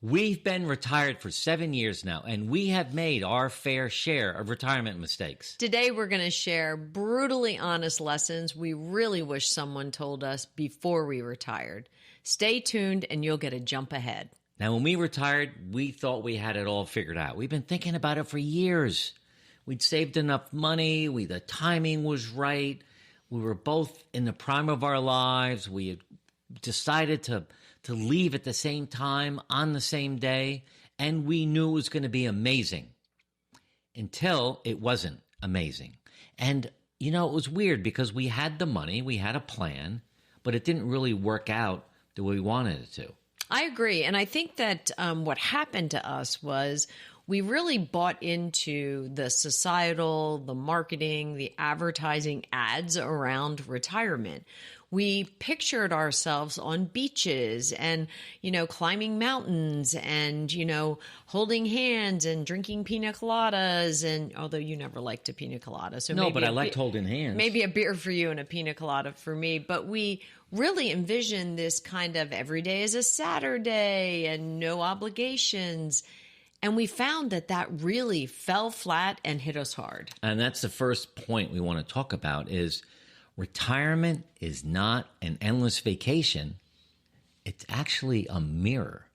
We've been retired for 7 years now, and we have made our fair share of retirement mistakes. Today, we're going to share brutally honest lessons we really wish someone told us before we retired. Stay tuned, and you'll get a jump ahead. Now, when we retired, we thought we had it all figured out. We've been thinking about it for years. We'd saved enough money. The timing was right. We were both in the prime of our lives. We had decided to leave at the same time on the same day, and we knew it was going to be amazing until it wasn't amazing. And, it was weird because we had the money, we had a plan, but it didn't really work out the way we wanted it to. I agree. And I think that what happened to us was we really bought into the societal, the marketing, the advertising ads around retirement. We pictured ourselves on beaches and, climbing mountains and, holding hands and drinking pina coladas. And although you never liked a pina colada. So no, but I liked holding hands. Maybe a beer for you and a pina colada for me. But we really envisioned this kind of every day is a Saturday and no obligations. And we found that really fell flat and hit us hard. And that's the first point we want to talk about is retirement is not an endless vacation. It's actually a mirror.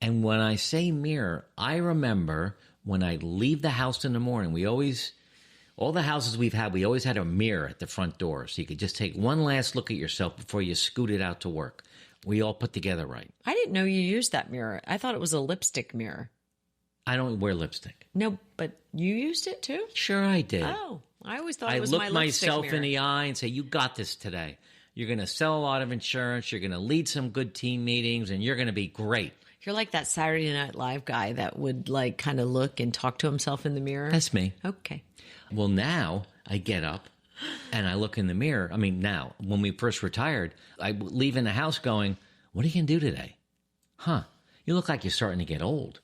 And when I say mirror, I remember when I leave the house in the morning, all the houses we've had, we always had a mirror at the front door. So you could just take one last look at yourself before you scooted out to work. We all put together right. I didn't know you used that mirror. I thought it was a lipstick mirror. I don't wear lipstick. No, but you used it too? Sure I did. Oh, I always thought it was my lipstick mirror. I look myself in the eye and say, you got this today. You're going to sell a lot of insurance. You're going to lead some good team meetings, and you're going to be great. You're like that Saturday Night Live guy that would kind of look and talk to himself in the mirror. That's me. Okay. Well, now I get up and I look in the mirror. I mean, now, when we first retired, I leave in the house going, what are you going to do today? You look like you're starting to get old.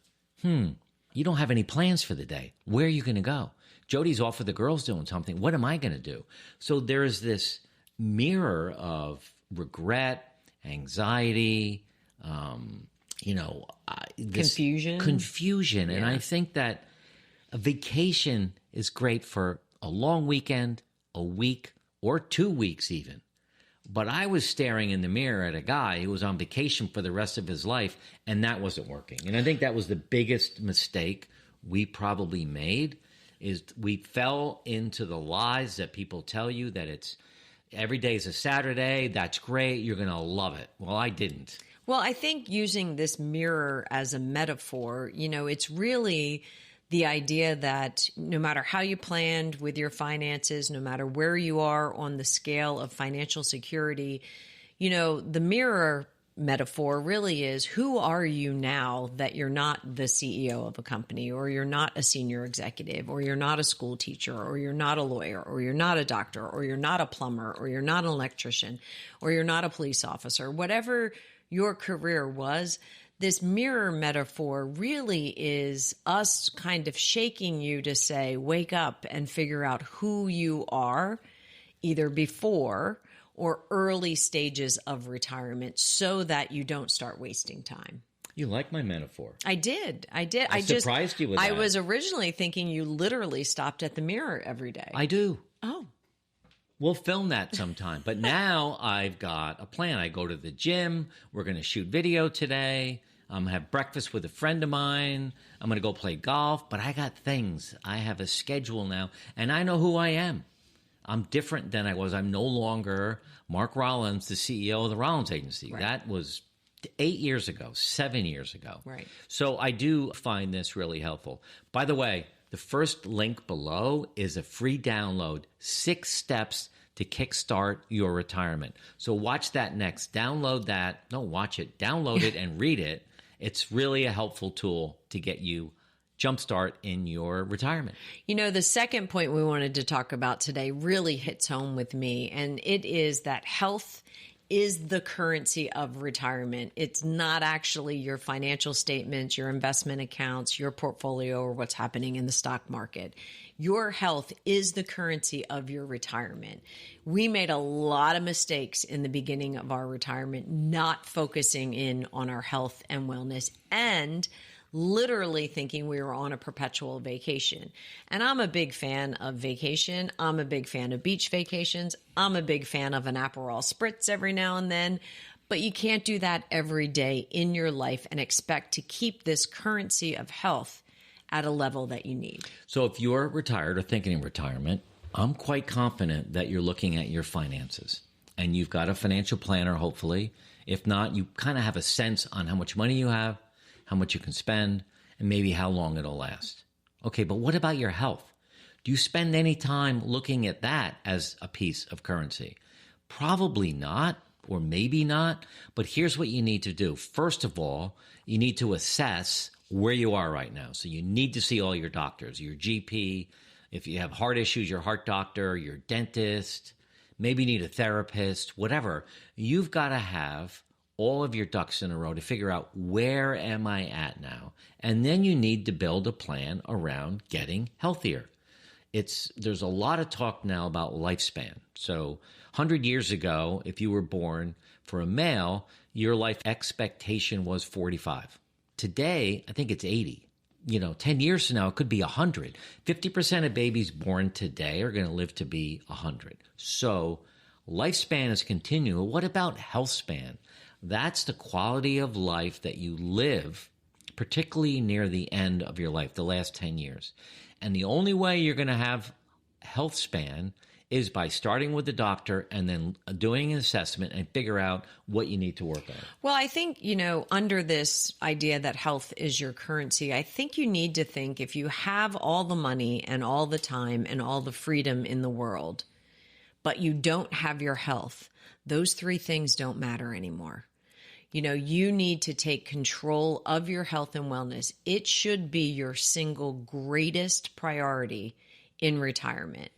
You don't have any plans for the day. Where are you going to go? Jody's off with the girls doing something. What am I going to do? So there's this mirror of regret, anxiety, confusion. And I think that a vacation is great for a long weekend, a week, or 2 weeks even. But I was staring in the mirror at a guy who was on vacation for the rest of his life, and that wasn't working. And I think that was the biggest mistake we probably made, is we fell into the lies that people tell you that it's every day is a Saturday, that's great, you're going to love it. Well, I didn't. Well, I think using this mirror as a metaphor, it's really the idea that no matter how you planned with your finances, no matter where you are on the scale of financial security, the mirror metaphor really is, who are you now that you're not the CEO of a company, or you're not a senior executive, or you're not a school teacher, or you're not a lawyer, or you're not a doctor, or you're not a plumber, or you're not an electrician, or you're not a police officer, whatever your career was. This mirror metaphor really is us kind of shaking you to say, wake up and figure out who you are, either before or early stages of retirement, so that you don't start wasting time. You like my metaphor. I did. I surprised you with that. I was originally thinking you literally stopped at the mirror every day. I do. Oh. We'll film that sometime. But now I've got a plan. I go to the gym. We're going to shoot video today. I'm going to have breakfast with a friend of mine. I'm going to go play golf. But I got things. I have a schedule now. And I know who I am. I'm different than I was. I'm no longer Mark Rollins, the CEO of the Rollins Agency. Right. That was 8 years ago, 7 years ago. Right. So I do find this really helpful. By the way, the first link below is a free download, 6 steps to kickstart your retirement. So watch that next. Download that. Don't watch it. Download it and read it. It's really a helpful tool to get you jumpstart in your retirement. The second point we wanted to talk about today really hits home with me, and it is that health is the currency of retirement. It's not actually your financial statements, your investment accounts, your portfolio, or what's happening in the stock market. Your health is the currency of your retirement. We made a lot of mistakes in the beginning of our retirement, not focusing in on our health and wellness, and literally thinking we were on a perpetual vacation. And I'm a big fan of vacation. I'm a big fan of beach vacations. I'm a big fan of an Aperol Spritz every now and then. But you can't do that every day in your life and expect to keep this currency of health at a level that you need. So if you're retired or thinking of retirement, I'm quite confident that you're looking at your finances and you've got a financial planner, hopefully. If not, you kind of have a sense on how much money you have, how much you can spend, and maybe how long it'll last. Okay, but what about your health? Do you spend any time looking at that as a piece of currency? Probably not, or maybe not, but here's what you need to do. First of all, you need to assess where you are right now. So you need to see all your doctors, your GP, if you have heart issues, your heart doctor, your dentist, maybe you need a therapist, whatever. You've got to have all of your ducks in a row to figure out, where am I at now? And then you need to build a plan around getting healthier. There's a lot of talk now about lifespan. So 100 years ago, if you were born for a male, your life expectation was 45. Today, I think it's 80. 10 years from now, it could be 100. 50% of babies born today are going to live to be 100. So lifespan is continual. What about health span? That's the quality of life that you live, particularly near the end of your life, the last 10 years. And the only way you're going to have health span is by starting with the doctor and then doing an assessment and figure out what you need to work on. Well, I think, under this idea that health is your currency, I think you need to think, if you have all the money and all the time and all the freedom in the world, but you don't have your health, those three things don't matter anymore. You need to take control of your health and wellness. It should be your single greatest priority in retirement,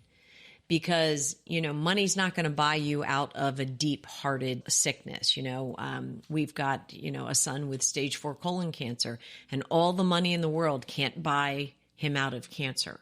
because, money's not going to buy you out of a deep-hearted sickness. We've got, a son with stage 4 colon cancer, and all the money in the world can't buy him out of cancer.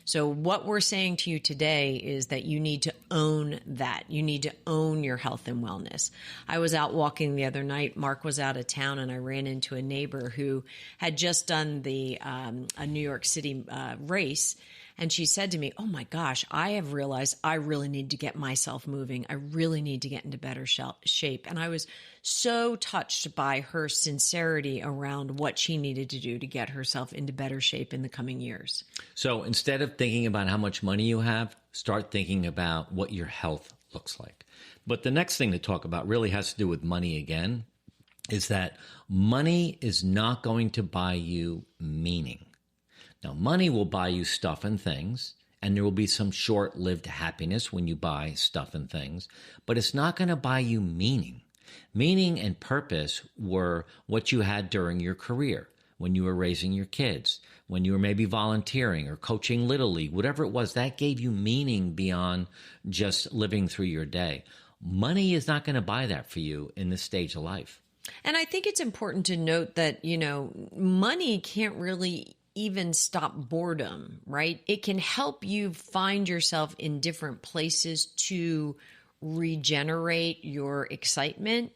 So what we're saying to you today is that you need to own that. You need to own your health and wellness. I was out walking the other night. Mark was out of town, and I ran into a neighbor who had just done a New York City race. And she said to me, "Oh my gosh, I have realized I really need to get myself moving. I really need to get into better shape." And I was so touched by her sincerity around what she needed to do to get herself into better shape in the coming years. So instead of thinking about how much money you have, start thinking about what your health looks like. But the next thing to talk about really has to do with money again, is that money is not going to buy you meaning. Now, money will buy you stuff and things, and there will be some short-lived happiness when you buy stuff and things, but it's not going to buy you meaning. Meaning and purpose were what you had during your career, when you were raising your kids, when you were maybe volunteering or coaching Little League, whatever it was, that gave you meaning beyond just living through your day. Money is not going to buy that for you in this stage of life. And I think it's important to note that, money can't really even stop boredom, right? It can help you find yourself in different places to regenerate your excitement.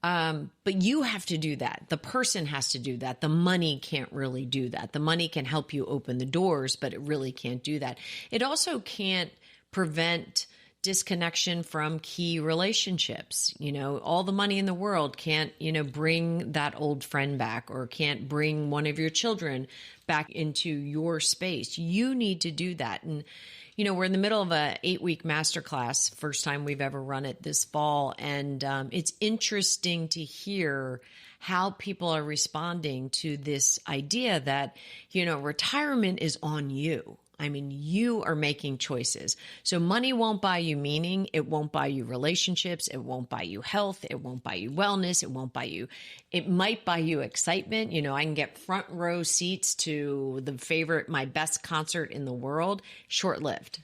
But you have to do that. The person has to do that. The money can't really do that. The money can help you open the doors, but it really can't do that. It also can't prevent disconnection from key relationships. All the money in the world can't, bring that old friend back, or can't bring one of your children back into your space. You need to do that. And, we're in the middle of a 8-week masterclass, first time we've ever run it this fall. And it's interesting to hear how people are responding to this idea that, retirement is on you. I mean, you are making choices. So money won't buy you meaning. It won't buy you relationships. It won't buy you health. It won't buy you wellness. It might buy you excitement. I can get front row seats to my best concert in the world. Short-lived.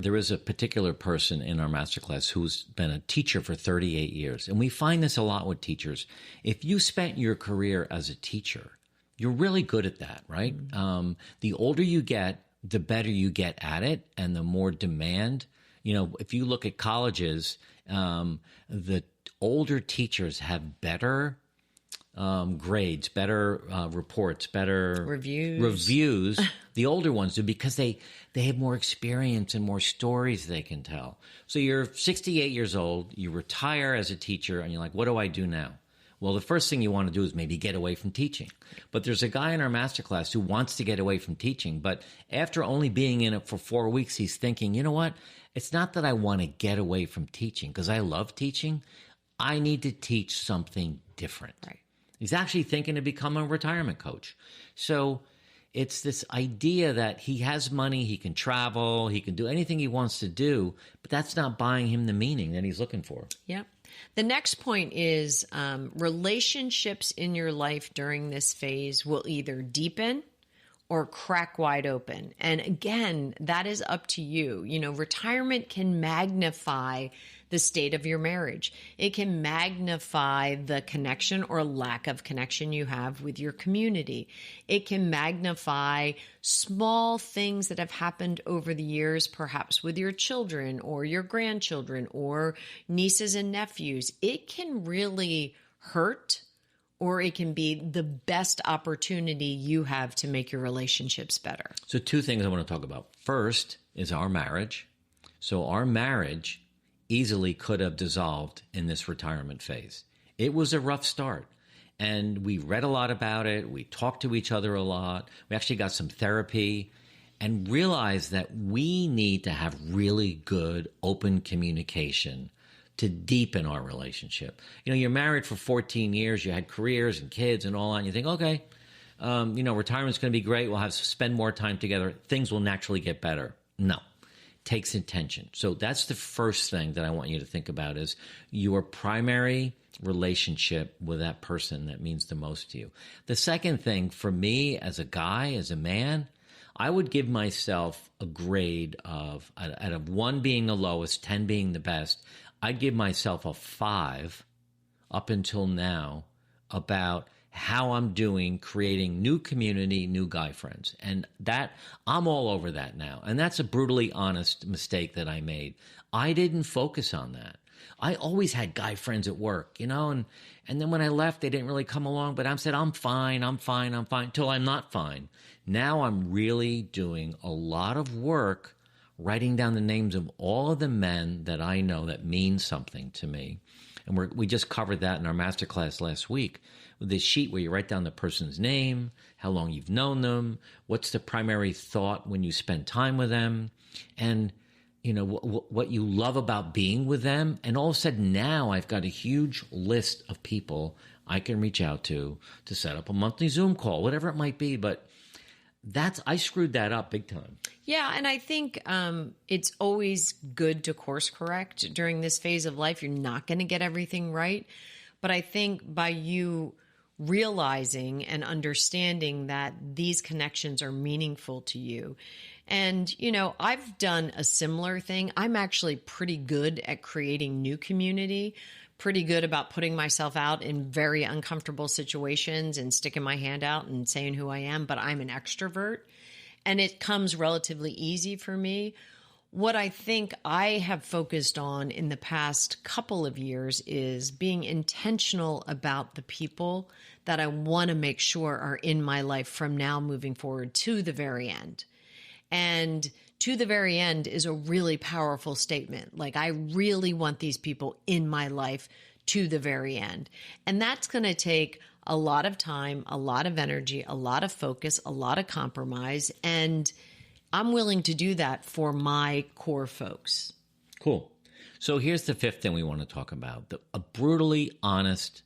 There is a particular person in our masterclass who's been a teacher for 38 years. And we find this a lot with teachers. If you spent your career as a teacher, you're really good at that, right? The older you get, the better you get at it and the more demand. You know, if you look at colleges, the older teachers have better grades, better reports, better reviews. The older ones do because they have more experience and more stories they can tell. So you're 68 years old, you retire as a teacher, and you're like, what do I do now? Well, the first thing you want to do is maybe get away from teaching. But there's a guy in our masterclass who wants to get away from teaching. But after only being in it for 4 weeks, he's thinking, you know what? It's not that I want to get away from teaching because I love teaching. I need to teach something different. Right. He's actually thinking to become a retirement coach. So it's this idea that he has money, he can travel, he can do anything he wants to do, but that's not buying him the meaning that he's looking for. Yep. The next point is relationships in your life during this phase will either deepen or crack wide open. And again, that is up to you. You know, retirement can magnify the state of your marriage. It can magnify the connection or lack of connection you have with your community. It can magnify small things that have happened over the years, perhaps with your children or your grandchildren or nieces and nephews. It can really hurt, or it can be the best opportunity you have to make your relationships better. So 2 things I want to talk about. First is our marriage. So our marriage easily could have dissolved in this retirement phase. It was a rough start. And we read a lot about it. We talked to each other a lot. We actually got some therapy and realized that we need to have really good open communication to deepen our relationship. You know, you're married for 14 years, you had careers and kids and all that, and you think, okay, you know, retirement's going to be great. We'll have to spend more time together. Things will naturally get better. No. Takes intention. So that's the first thing that I want you to think about is your primary relationship with that person that means the most to you. The second thing for me as a guy, as a man, I would give myself a grade of, out of 1 being the lowest, 10 being the best, I'd give myself a 5 up until now about how I'm doing creating new community, new guy friends. And that, I'm all over that now. And that's a brutally honest mistake that I made. I didn't focus on that. I always had guy friends at work, you know, and then when I left, they didn't really come along, but I said, I'm fine, till I'm not fine. Now I'm really doing a lot of work writing down the names of all of the men that I know that mean something to me. And we just covered that in our masterclass last week with this sheet where you write down the person's name, how long you've known them, what's the primary thought when you spend time with them, and you know what you love about being with them. And all of a sudden now I've got a huge list of people I can reach out to set up a monthly Zoom call, whatever it might be. But I screwed that up big time. Yeah, and I think it's always good to course correct during this phase of life. You're not going to get everything right. But I think by you realizing and understanding that these connections are meaningful to you. And, you know, I've done a similar thing. I'm actually pretty good at creating new community, pretty good about putting myself out in very uncomfortable situations and sticking my hand out and saying who I am, but I'm an extrovert and it comes relatively easy for me. What I think I have focused on in the past couple of years is being intentional about the people that I want to make sure are in my life from now moving forward to the very end. And to the very end is a really powerful statement. Like, I really want these people in my life to the very end. And that's going to take a lot of time, a lot of energy, a lot of focus, a lot of compromise. And I'm willing to do that for my core folks. Cool. So here's the 5th thing we want to talk about, a brutally honest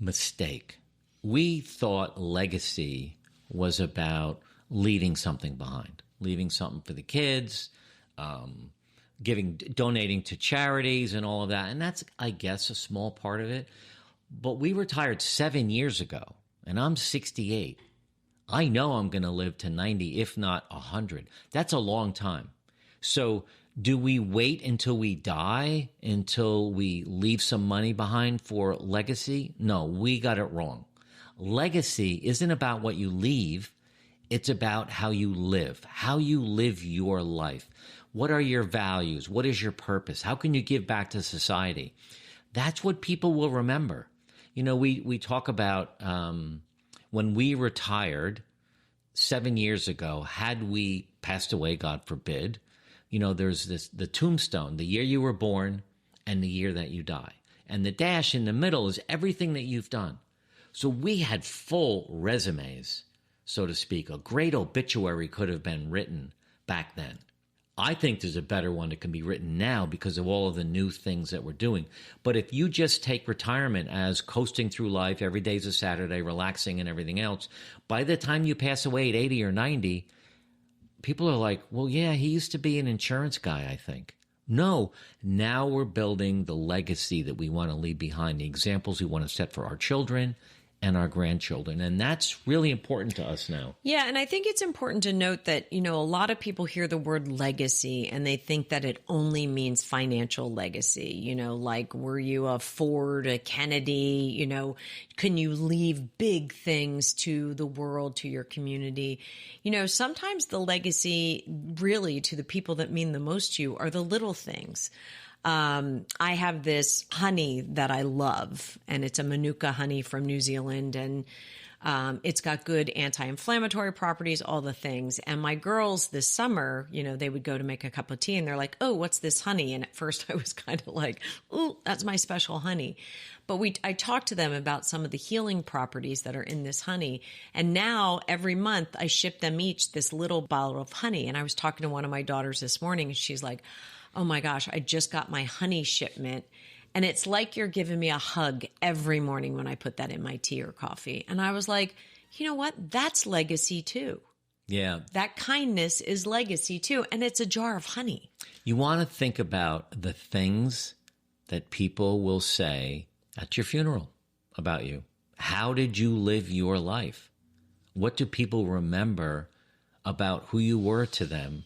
mistake. We thought legacy was about leaving something behind, leaving something for the kids, donating to charities and all of that. And that's, I guess, a small part of it. But we retired 7 years ago, and I'm 68. I know I'm going to live to 90, if not 100. That's a long time. So Do we wait until we die, until we leave some money behind for legacy? No, we got it wrong. Legacy isn't about what you leave. It's about how you live your life. What are your values? What is your purpose? How can you give back to society? That's what people will remember. You know, we talk about when we retired 7 years ago, had we passed away, God forbid, you know, there's the tombstone, the year you were born and the year that you die. And the dash in the middle is everything that you've done. So we had full resumes, so to speak. A great obituary could have been written back then. I think there's a better one that can be written now because of all of the new things that we're doing. But if you just take retirement as coasting through life, every day's a Saturday, relaxing and everything else, by the time you pass away at 80 or 90, people are like, well, yeah, he used to be an insurance guy, I think. No, now we're building the legacy that we want to leave behind, the examples we want to set for our children and our grandchildren. And that's really important to us now. Yeah. And I think it's important to note that, you know, a lot of people hear the word legacy and they think that it only means financial legacy. You know, like, were you a Ford, a Kennedy, you know, can you leave big things to the world, to your community? You know, sometimes the legacy really to the people that mean the most to you are the little things. I have this honey that I love, and it's a Manuka honey from New Zealand, and it's got good anti-inflammatory properties, all the things. And my girls this summer, you know, they would go to make a cup of tea and they're like, oh, what's this honey? And at first I was kind of like, oh, that's my special honey. But I talked to them about some of the healing properties that are in this honey. And now every month I ship them each this little bottle of honey. And I was talking to one of my daughters this morning and she's like, oh my gosh, I just got my honey shipment. And it's like you're giving me a hug every morning when I put that in my tea or coffee. And I was like, you know what? That's legacy too. Yeah. That kindness is legacy too. And it's a jar of honey. You want to think about the things that people will say at your funeral about you. How did you live your life? What do people remember about who you were to them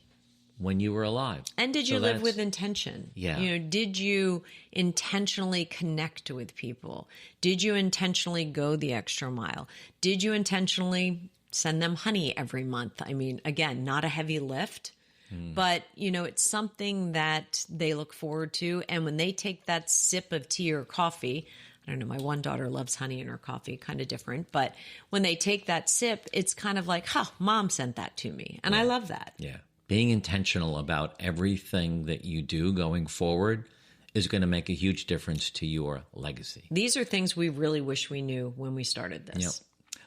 when you were alive? And did you live with intention? Yeah. You know, did you intentionally connect with people? Did you intentionally go the extra mile? Did you intentionally send them honey every month? I mean, again, not a heavy lift, but, you know, it's something that they look forward to. And when they take that sip of tea or coffee, I don't know, my one daughter loves honey in her coffee, kind of different. But when they take that sip, it's kind of like, mom sent that to me. And I love that. Yeah. Being intentional about everything that you do going forward is going to make a huge difference to your legacy. These are things we really wish we knew when we started this. Yep.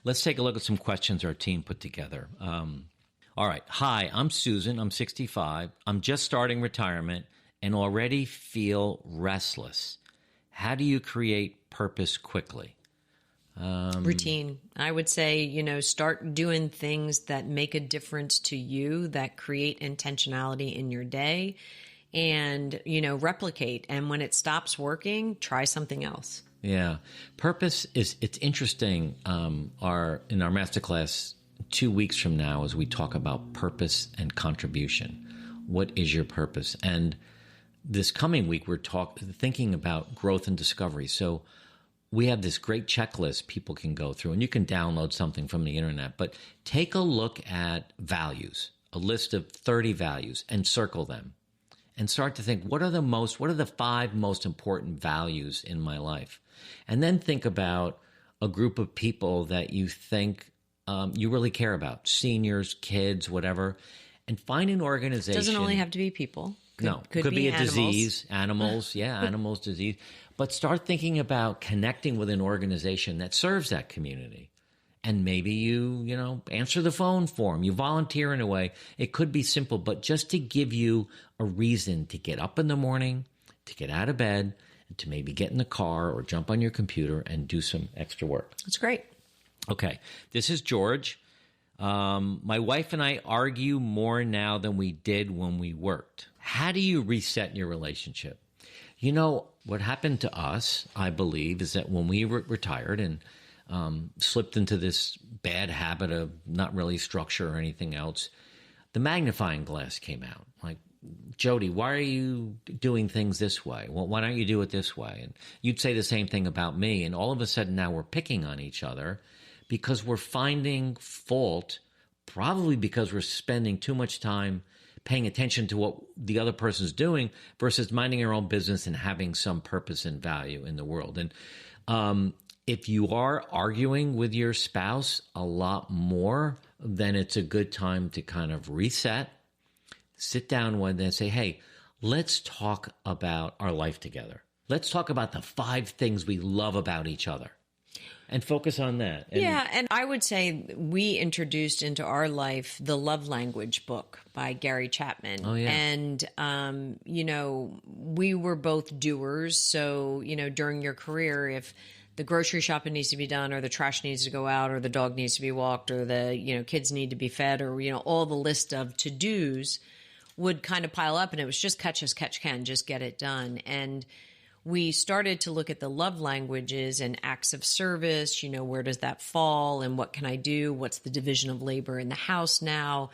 Let's take a look at some questions our team put together. All right. Hi, I'm Susan. I'm 65. I'm just starting retirement and already feel restless. How do you create purpose quickly? Routine. I would say, you know, start doing things that make a difference to you, that create intentionality in your day, and, you know, replicate. And when it stops working, try something else. Yeah. Purpose it's interesting. In our masterclass 2 weeks from now, as we talk about purpose and contribution, what is your purpose? And this coming week, we're thinking about growth and discovery. So we have this great checklist people can go through, and you can download something from the internet, but take a look at values, a list of 30 values, and circle them and start to think, what are the 5 most important values in my life? And then think about a group of people that you think you really care about, seniors, kids, whatever, and find an organization. Doesn't only have to be people. Could be a animals. disease, animals, animals, disease. But start thinking about connecting with an organization that serves that community. And maybe you answer the phone for them. You volunteer in a way. It could be simple, but just to give you a reason to get up in the morning, to get out of bed, and to maybe get in the car or jump on your computer and do some extra work. That's great. Okay. This is George. My wife and I argue more now than we did when we worked. How do you reset your relationship? You know, what happened to us, I believe, is that when we retired and slipped into this bad habit of not really structure or anything else, the magnifying glass came out. Like, Jody, why are you doing things this way? Well, why don't you do it this way? And you'd say the same thing about me. And all of a sudden now we're picking on each other because we're finding fault, probably because we're spending too much time paying attention to what the other person's doing versus minding our own business and having some purpose and value in the world. And if you are arguing with your spouse a lot more, then it's a good time to kind of reset, sit down one day and say, hey, let's talk about our life together. Let's talk about the 5 things we love about each other and focus on that. And I would say we introduced into our life the Love Language book by Gary Chapman. Oh, yeah. And, we were both doers. So, during your career, if the grocery shopping needs to be done, or the trash needs to go out, or the dog needs to be walked, or the, kids need to be fed, or, all the list of to-dos would kind of pile up, and it was just catch as catch can, just get it done. And we started to look at the love languages and acts of service, where does that fall and what can I do? What's the division of labor in the house now?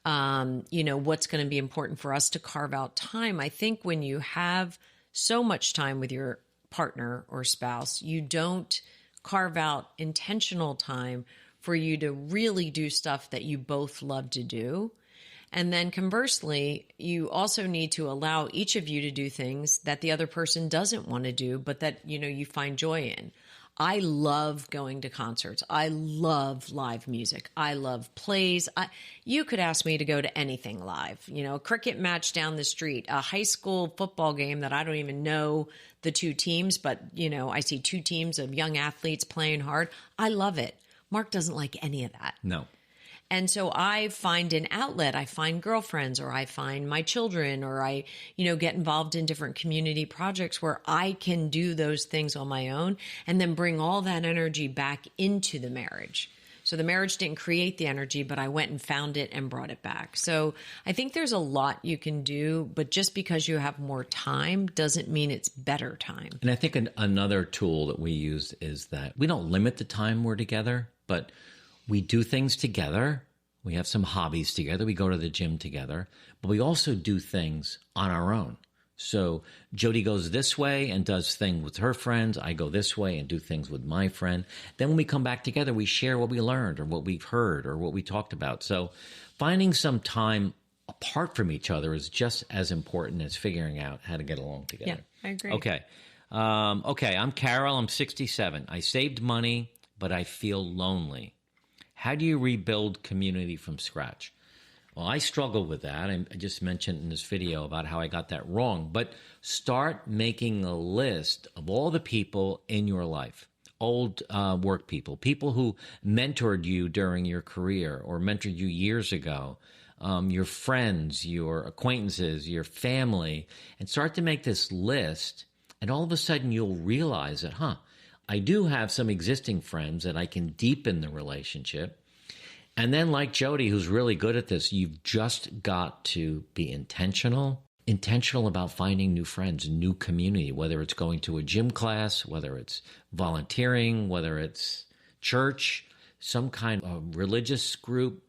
What's going to be important for us to carve out time. I think when you have so much time with your partner or spouse, you don't carve out intentional time for you to really do stuff that you both love to do. And then conversely, you also need to allow each of you to do things that the other person doesn't want to do, but that, you find joy in. I love going to concerts. I love live music. I love plays. You could ask me to go to anything live, a cricket match down the street, a high school football game that I don't even know the 2 teams, but, I see 2 teams of young athletes playing hard. I love it. Mark doesn't like any of that. No. And so I find an outlet. I find girlfriends, or I find my children, or I, get involved in different community projects where I can do those things on my own and then bring all that energy back into the marriage. So the marriage didn't create the energy, but I went and found it and brought it back. So I think there's a lot you can do, but just because you have more time doesn't mean it's better time. And I think another tool that we use is that we don't limit the time we're together, but we do things together. We have some hobbies together. We go to the gym together, but we also do things on our own. So Jody goes this way and does things with her friends. I go this way and do things with my friend. Then when we come back together, we share what we learned or what we've heard or what we talked about. So finding some time apart from each other is just as important as figuring out how to get along together. Yeah, I agree. Okay. I'm Carol. I'm 67. I saved money, but I feel lonely. How do you rebuild community from scratch? Well, I struggle with that. I just mentioned in this video about how I got that wrong. But start making a list of all the people in your life, old work people, people who mentored you during your career or mentored you years ago, your friends, your acquaintances, your family, and start to make this list. And all of a sudden you'll realize that, I do have some existing friends that I can deepen the relationship. And then like Jody, who's really good at this, you've just got to be intentional about finding new friends, new community, whether it's going to a gym class, whether it's volunteering, whether it's church, some kind of religious group,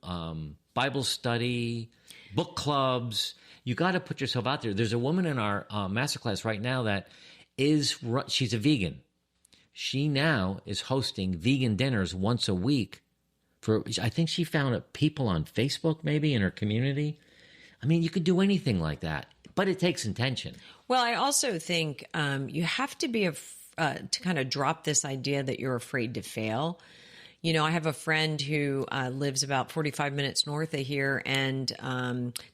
Bible study, book clubs. You got to put yourself out there. There's a woman in our masterclass right now that she's a vegan. She now is hosting vegan dinners once a week. I think she found people on Facebook maybe in her community. I mean, you could do anything like that, but it takes intention. Well, I also think you have to be to kind of drop this idea that you're afraid to fail. I have a friend who lives about 45 minutes north of here, and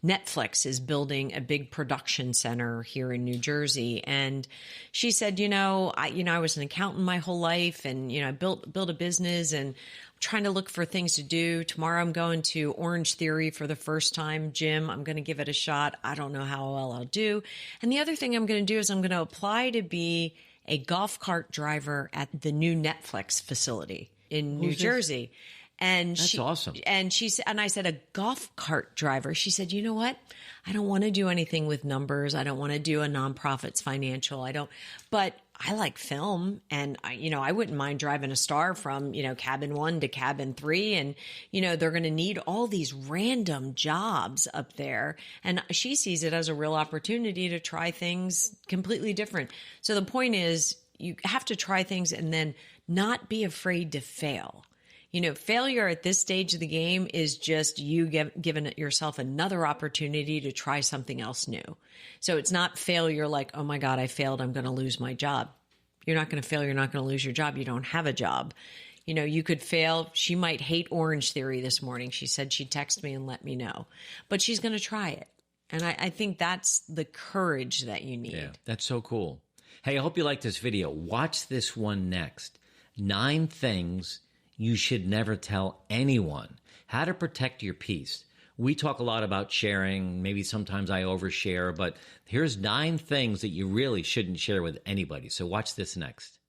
Netflix is building a big production center here in New Jersey. And she said, I was an accountant my whole life, and I built a business, and I'm trying to look for things to do. Tomorrow I'm going to Orange Theory for the first time. Gym, I'm going to give it a shot. I don't know how well I'll do. And the other thing I'm going to do is I'm going to apply to be a golf cart driver at the new Netflix facility in New Jersey. And that's awesome. And I said, a golf cart driver. She said, you know what? I don't want to do anything with numbers. I don't want to do a nonprofit's financial. But I like film, and I wouldn't mind driving a star from, cabin 1 to cabin 3. And, they're going to need all these random jobs up there. And she sees it as a real opportunity to try things completely different. So the point is, you have to try things and then not be afraid to fail. Failure at this stage of the game is just you giving yourself another opportunity to try something else new. So it's not failure like, oh my God, I failed, I'm going to lose my job. You're not going to fail. You're not going to lose your job. You don't have a job. You could fail. She might hate Orange Theory this morning. She said she'd text me and let me know, but she's going to try it. And I think that's the courage that you need. Yeah, that's so cool. Hey, I hope you liked this video. Watch this one next. 9 things you should never tell anyone. How to protect your peace. We talk a lot about sharing. Maybe sometimes I overshare, but here's 9 things that you really shouldn't share with anybody. So watch this next.